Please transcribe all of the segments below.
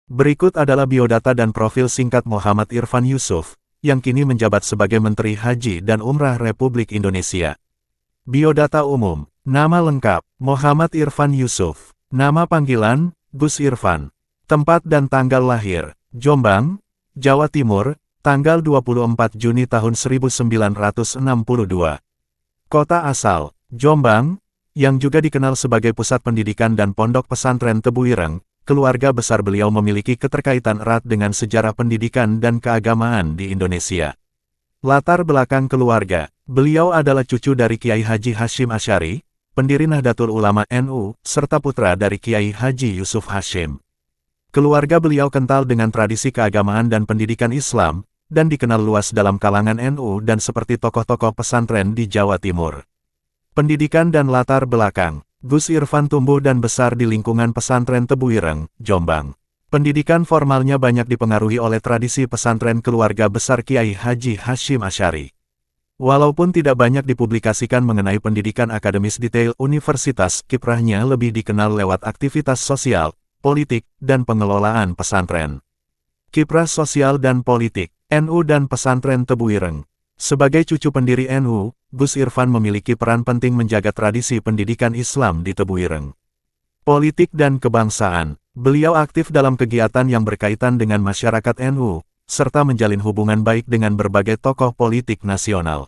Berikut adalah biodata dan profil singkat Muhammad Irfan Yusuf, yang kini menjabat sebagai Menteri Haji dan Umrah Republik Indonesia. Biodata umum, nama lengkap, Muhammad Irfan Yusuf, nama panggilan, Gus Irfan, tempat dan tanggal lahir, Jombang, Jawa Timur, tanggal 24 Juni tahun 1962. Kota asal, Jombang, yang juga dikenal sebagai pusat pendidikan dan pondok pesantren Tebu Ireng. Keluarga besar beliau memiliki keterkaitan erat dengan sejarah pendidikan dan keagamaan di Indonesia. Latar belakang keluarga, beliau adalah cucu dari Kiai Haji Hashim Asy'ari, pendiri Nahdlatul Ulama NU, serta putra dari Kiai Haji Yusuf Hashim. Keluarga beliau kental dengan tradisi keagamaan dan pendidikan Islam, dan dikenal luas dalam kalangan NU dan seperti tokoh-tokoh pesantren di Jawa Timur. Pendidikan dan latar belakang. Gus Irfan tumbuh dan besar di lingkungan pesantren Tebu Ireng, Jombang. Pendidikan formalnya banyak dipengaruhi oleh tradisi pesantren keluarga besar Kiai Haji Hashim Asy'ari. Walaupun tidak banyak dipublikasikan mengenai pendidikan akademis detail universitas, kiprahnya lebih dikenal lewat aktivitas sosial, politik, dan pengelolaan pesantren. Kiprah sosial dan politik, NU dan pesantren Tebu Ireng. Sebagai cucu pendiri NU, Gus Irfan memiliki peran penting menjaga tradisi pendidikan Islam di Tebu Ireng. Politik dan kebangsaan, beliau aktif dalam kegiatan yang berkaitan dengan masyarakat NU, serta menjalin hubungan baik dengan berbagai tokoh politik nasional.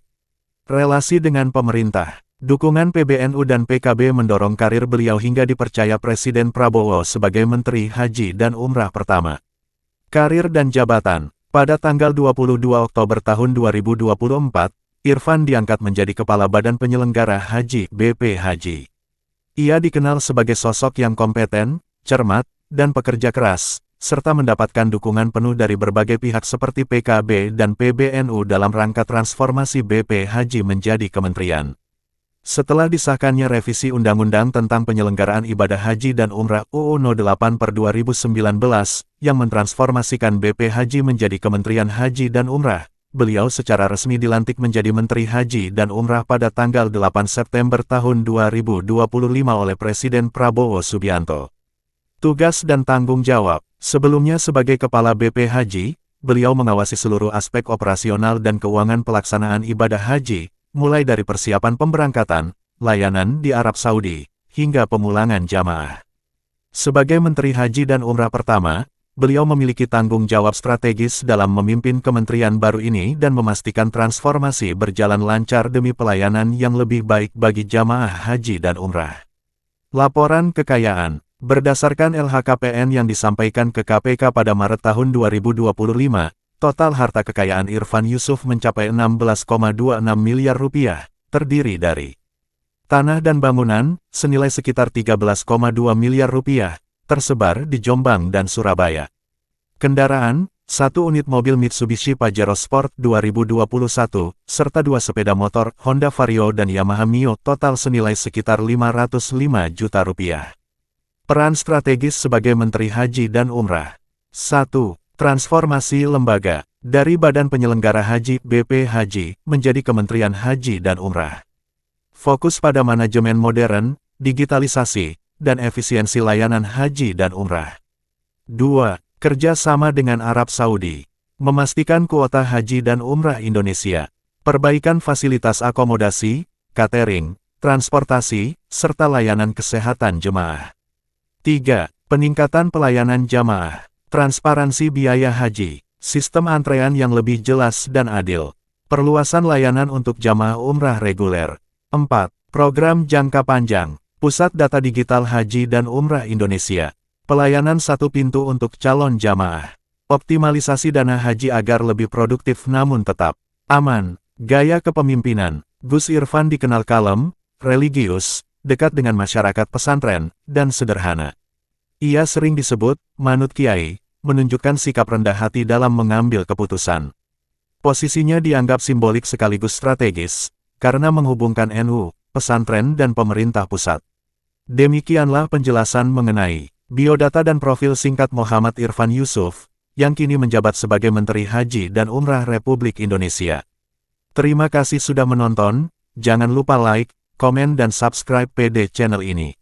Relasi dengan pemerintah, dukungan PBNU dan PKB mendorong karir beliau hingga dipercaya Presiden Prabowo sebagai Menteri Haji dan Umrah pertama. Karir dan jabatan. Pada tanggal 22 Oktober tahun 2024, Irfan diangkat menjadi Kepala Badan Penyelenggara Haji (BP Haji). Ia dikenal sebagai sosok yang kompeten, cermat, dan pekerja keras, serta mendapatkan dukungan penuh dari berbagai pihak seperti PKB dan PBNU dalam rangka transformasi BP Haji menjadi kementerian. Setelah disahkannya revisi Undang-Undang tentang Penyelenggaraan Ibadah Haji dan Umrah UU No. 8/2019, yang mentransformasikan BP Haji menjadi Kementerian Haji dan Umrah, beliau secara resmi dilantik menjadi Menteri Haji dan Umrah pada tanggal 8 September tahun 2025 oleh Presiden Prabowo Subianto. Tugas dan tanggung jawab. Sebelumnya sebagai Kepala BP Haji, beliau mengawasi seluruh aspek operasional dan keuangan pelaksanaan ibadah haji, mulai dari persiapan pemberangkatan, layanan di Arab Saudi, hingga pemulangan jamaah. Sebagai Menteri Haji dan Umrah pertama, beliau memiliki tanggung jawab strategis dalam memimpin kementerian baru ini dan memastikan transformasi berjalan lancar demi pelayanan yang lebih baik bagi jamaah haji dan umrah. Laporan kekayaan. Berdasarkan LHKPN yang disampaikan ke KPK pada Maret tahun 2025, total harta kekayaan Irfan Yusuf mencapai 16,26 miliar rupiah, terdiri dari tanah dan bangunan, senilai sekitar 13,2 miliar rupiah, tersebar di Jombang dan Surabaya. Kendaraan, 1 unit mobil Mitsubishi Pajero Sport 2021, serta 2 sepeda motor Honda Vario dan Yamaha Mio total senilai sekitar 505 juta rupiah. Peran strategis sebagai Menteri Haji dan Umrah. 1. Transformasi lembaga, dari Badan Penyelenggara Haji (BP Haji) menjadi Kementerian Haji dan Umrah. Fokus pada manajemen modern, digitalisasi, dan efisiensi layanan haji dan umrah. 2. Kerjasama dengan Arab Saudi. Memastikan kuota haji dan umrah Indonesia. Perbaikan fasilitas akomodasi, catering, transportasi, serta layanan kesehatan jemaah. 3. Peningkatan pelayanan jamaah. Transparansi biaya haji, sistem antrean yang lebih jelas dan adil, perluasan layanan untuk jamaah umrah reguler. 4. Program jangka panjang, Pusat Data Digital Haji dan Umrah Indonesia, pelayanan satu pintu untuk calon jamaah, optimalisasi dana haji agar lebih produktif namun tetap aman. Gaya kepemimpinan, Gus Irfan dikenal kalem, religius, dekat dengan masyarakat pesantren, dan sederhana. Ia sering disebut manut kiai, menunjukkan sikap rendah hati dalam mengambil keputusan. Posisinya dianggap simbolik sekaligus strategis, karena menghubungkan NU, pesantren dan pemerintah pusat. Demikianlah penjelasan mengenai biodata dan profil singkat Muhammad Irfan Yusuf, yang kini menjabat sebagai Menteri Haji dan Umrah Republik Indonesia. Terima kasih sudah menonton, jangan lupa like, komen dan subscribe PD channel ini.